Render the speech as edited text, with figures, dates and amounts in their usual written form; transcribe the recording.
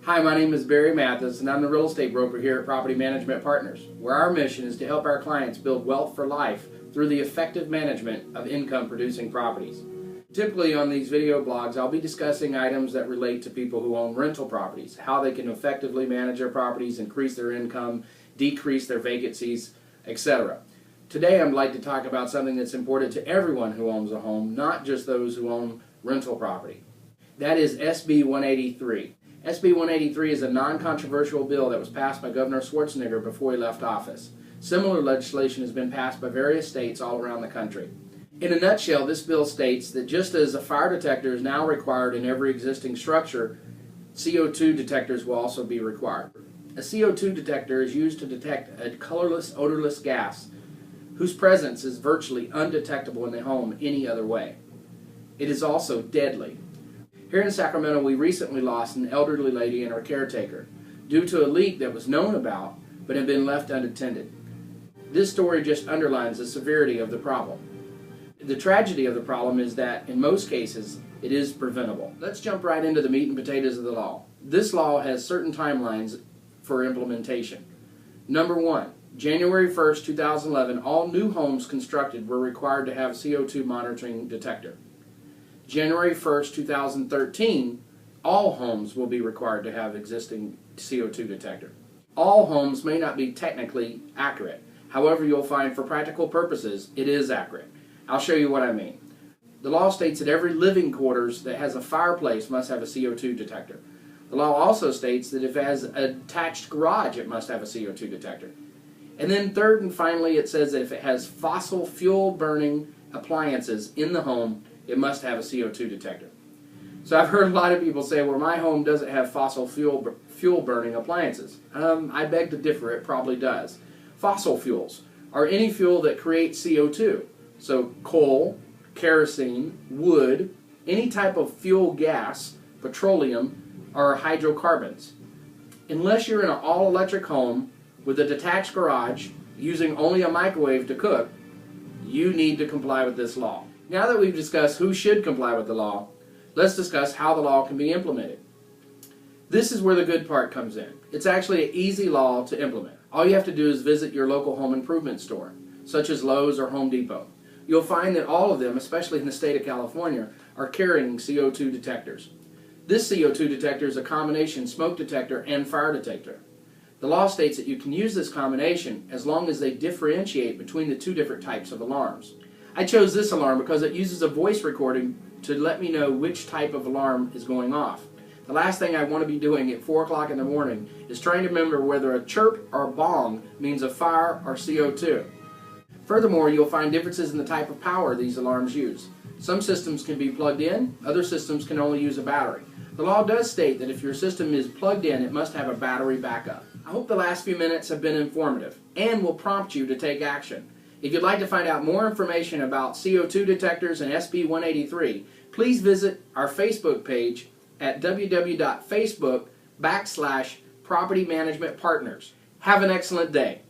Hi, my name is Barry Mathis, and I'm the real estate broker here at Property Management Partners, where our mission is to help our clients build wealth for life through the effective management of income-producing properties. Typically on these video blogs, I'll be discussing items that relate to people who own rental properties, how they can effectively manage their properties, increase their income, decrease their vacancies, etc. Today I'd like to talk about something that's important to everyone who owns a home, not just those who own rental property. That is SB 183. SB 183 is a non-controversial bill that was passed by Governor Schwarzenegger before he left office. Similar legislation has been passed by various states all around the country. In a nutshell, this bill states that just as a fire detector is now required in every existing structure, CO2 detectors will also be required. A CO2 detector is used to detect a colorless, odorless gas whose presence is virtually undetectable in the home any other way. It is also deadly. Here in Sacramento, we recently lost an elderly lady and her caretaker due to a leak that was known about but had been left unattended. This story just underlines the severity of the problem. The tragedy of the problem is that, in most cases, it is preventable. Let's jump right into the meat and potatoes of the law. This law has certain timelines for implementation. Number 1, January 1st, 2011, all new homes constructed were required to have CO2 monitoring detector. January 1st, 2013, all homes will be required to have existing CO2 detector. All homes may not be technically accurate. However, you'll find for practical purposes, it is accurate. I'll show you what I mean. The law states that every living quarters that has a fireplace must have a CO2 detector. The law also states that if it has an attached garage, it must have a CO2 detector. And then third and finally, it says that if it has fossil fuel burning appliances in the home, it must have a CO2 detector. So I've heard a lot of people say, well, my home doesn't have fossil fuel burning appliances. I beg to differ, it probably does. Fossil fuels are any fuel that creates CO2. So coal, kerosene, wood, any type of fuel gas, petroleum, are hydrocarbons. Unless you're in an all-electric home with a detached garage using only a microwave to cook, you need to comply with this law. Now that we've discussed who should comply with the law, let's discuss how the law can be implemented. This is where the good part comes in. It's actually an easy law to implement. All you have to do is visit your local home improvement store, such as Lowe's or Home Depot. You'll find that all of them, especially in the state of California, are carrying CO2 detectors. This CO2 detector is a combination smoke detector and fire detector. The law states that you can use this combination as long as they differentiate between the two different types of alarms. I chose this alarm because it uses a voice recording to let me know which type of alarm is going off. The last thing I want to be doing at 4 o'clock in the morning is trying to remember whether a chirp or a bong means a fire or CO2. Furthermore, you'll find differences in the type of power these alarms use. Some systems can be plugged in, other systems can only use a battery. The law does state that if your system is plugged in, it must have a battery backup. I hope the last few minutes have been informative and will prompt you to take action. If you'd like to find out more information about CO2 detectors and SB 183, please visit our Facebook page at www.facebook.com/Property Management Partners. Have an excellent day.